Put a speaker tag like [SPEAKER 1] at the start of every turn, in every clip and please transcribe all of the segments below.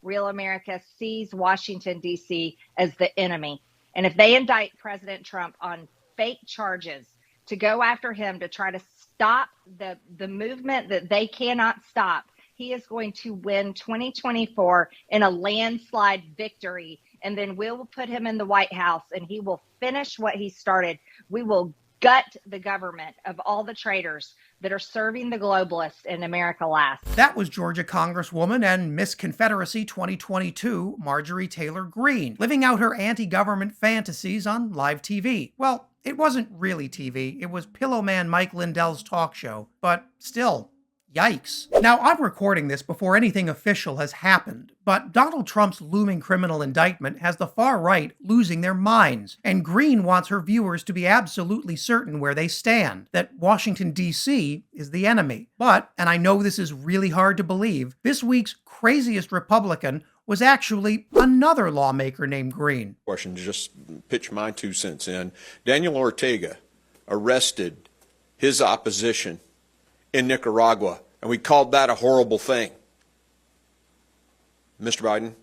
[SPEAKER 1] real America sees Washington, D.C. as the enemy. And if they indict President Trump on fake charges to go after him to try to stop the movement that they cannot stop, he is going to win 2024 in a landslide victory. And then we'll put him in the White House and he will finish what he started. We will gut the government of all the traitors that are serving the globalists in America last.
[SPEAKER 2] That was Georgia Congresswoman and Miss Confederacy 2022, Marjorie Taylor Greene, living out her anti-government fantasies on live TV. Well, it wasn't really TV. It was Pillowman Mike Lindell's talk show. But still, yikes. Now, I'm recording this before anything official has happened, but Donald Trump's looming criminal indictment has the far right losing their minds, and Greene wants her viewers to be absolutely certain where they stand, that Washington, D.C. is the enemy. But, and I know this is really hard to believe, this week's craziest Republican was actually another lawmaker named Greene.
[SPEAKER 3] Question to just pitch my 2 cents in. Daniel Ortega arrested his opposition in Nicaragua, and we called that a horrible thing. Mr. Biden,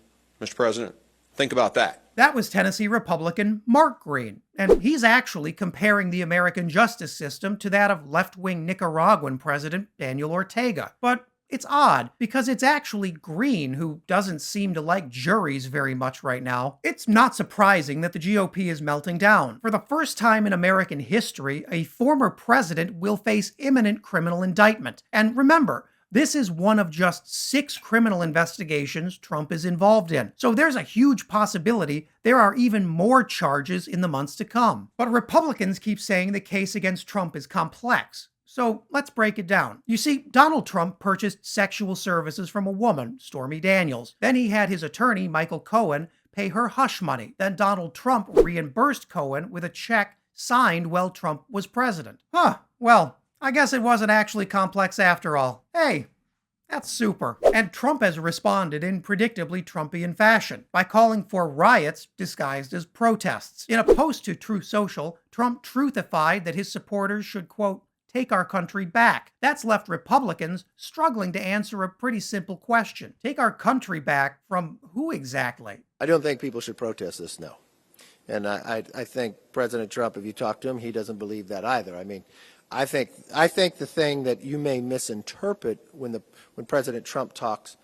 [SPEAKER 3] Mr. President, think about that.
[SPEAKER 2] That was Tennessee Republican Mark Greene, and he's actually comparing the American justice system to that of left-wing Nicaraguan President Daniel Ortega. But it's odd, because it's actually Greene who doesn't seem to like juries very much right now. It's not surprising that the GOP is melting down. For the first time in American history, a former president will face imminent criminal indictment. And remember, this is one of just 6 criminal investigations Trump is involved in. So there's a huge possibility there are even more charges in the months to come. But Republicans keep saying the case against Trump is complex. So let's break it down. You see, Donald Trump purchased sexual services from a woman, Stormy Daniels. Then he had his attorney, Michael Cohen, pay her hush money. Then Donald Trump reimbursed Cohen with a check signed while Trump was president. Well, I guess it wasn't actually complex after all. Hey, that's super. And Trump has responded in predictably Trumpian fashion by calling for riots disguised as protests. In a post to Truth Social, Trump truthified that his supporters should, quote, take our country back. That's left Republicans struggling to answer a pretty simple question. Take our country back from who exactly?
[SPEAKER 4] I don't think people should protest this, no. And I think President Trump, if you talk to him, he doesn't believe that either. I mean, I think the thing that you may misinterpret when President Trump talks,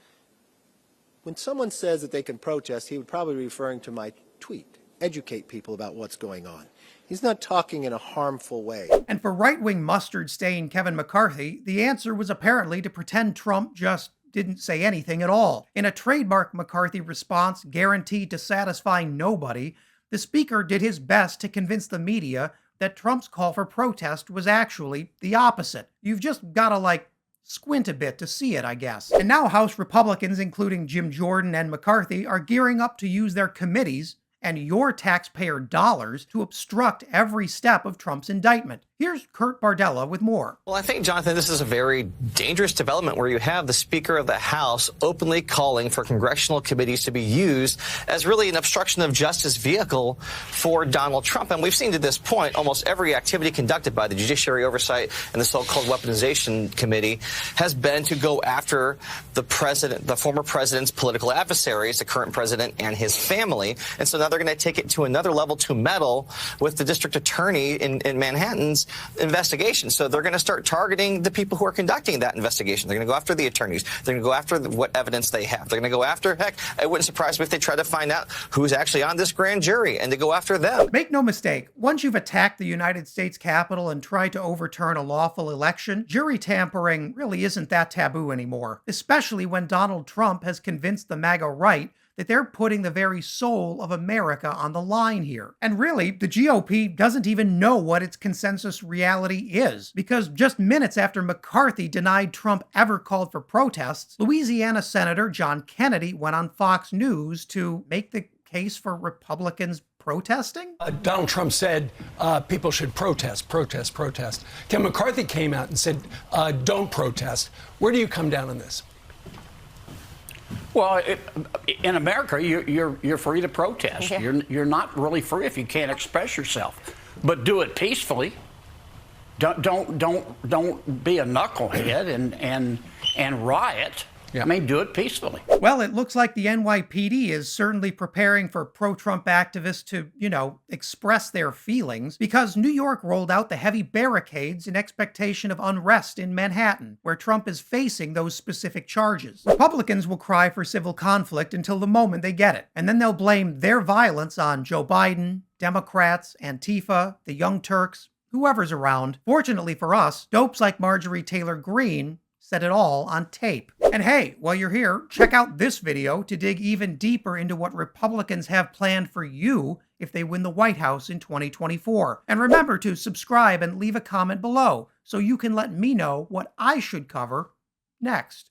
[SPEAKER 4] when someone says that they can protest, he would probably be referring to my tweet, educate people about what's going on. He's not talking in a harmful way.
[SPEAKER 2] And for right-wing mustard-stained Kevin McCarthy, the answer was apparently to pretend Trump just didn't say anything at all. In a trademark McCarthy response guaranteed to satisfy nobody, the speaker did his best to convince the media that Trump's call for protest was actually the opposite. You've just gotta, squint a bit to see it, I guess. And now House Republicans, including Jim Jordan and McCarthy, are gearing up to use their committees and your taxpayer dollars to obstruct every step of Trump's indictment. Here's Kurt Bardella with more.
[SPEAKER 5] Well, I think, Jonathan, this is a very dangerous development where you have the Speaker of the House openly calling for congressional committees to be used as really an obstruction of justice vehicle for Donald Trump. And we've seen to this point almost every activity conducted by the Judiciary Oversight and the so-called Weaponization Committee has been to go after the president, the former president's political adversaries, the current president and his family. And so now they're going to take it to another level to meddle with the district attorney in Manhattan's investigation. So they're going to start targeting the people who are conducting that investigation. They're going to go after the attorneys. They're going to go after what evidence they have. They're going to go after, heck, it wouldn't surprise me if they try to find out who's actually on this grand jury and to go after them.
[SPEAKER 2] Make no mistake, once you've attacked the United States Capitol and tried to overturn a lawful election, jury tampering really isn't that taboo anymore, especially when Donald Trump has convinced the MAGA right that they're putting the very soul of America on the line here. And really, the GOP doesn't even know what its consensus reality is, because just minutes after McCarthy denied Trump ever called for protests, Louisiana Senator John Kennedy went on Fox News to make the case for Republicans protesting?
[SPEAKER 6] Donald Trump said people should protest. Ken McCarthy came out and said, don't protest. Where do you come down on this?
[SPEAKER 7] Well, in America, you're free to protest.
[SPEAKER 1] Yeah.
[SPEAKER 7] You're not really free if you can't express yourself, but do it peacefully. Don't be a knucklehead and riot I mean, do it peacefully.
[SPEAKER 2] Well, it looks like the NYPD is certainly preparing for pro-Trump activists to, express their feelings, because New York rolled out the heavy barricades in expectation of unrest in Manhattan, where Trump is facing those specific charges. Republicans will cry for civil conflict until the moment they get it, and then they'll blame their violence on Joe Biden, Democrats, Antifa, the Young Turks, whoever's around. Fortunately for us, dopes like Marjorie Taylor Greene said it all on tape. And hey, while you're here, check out this video to dig even deeper into what Republicans have planned for you if they win the White House in 2024. And remember to subscribe and leave a comment below so you can let me know what I should cover next.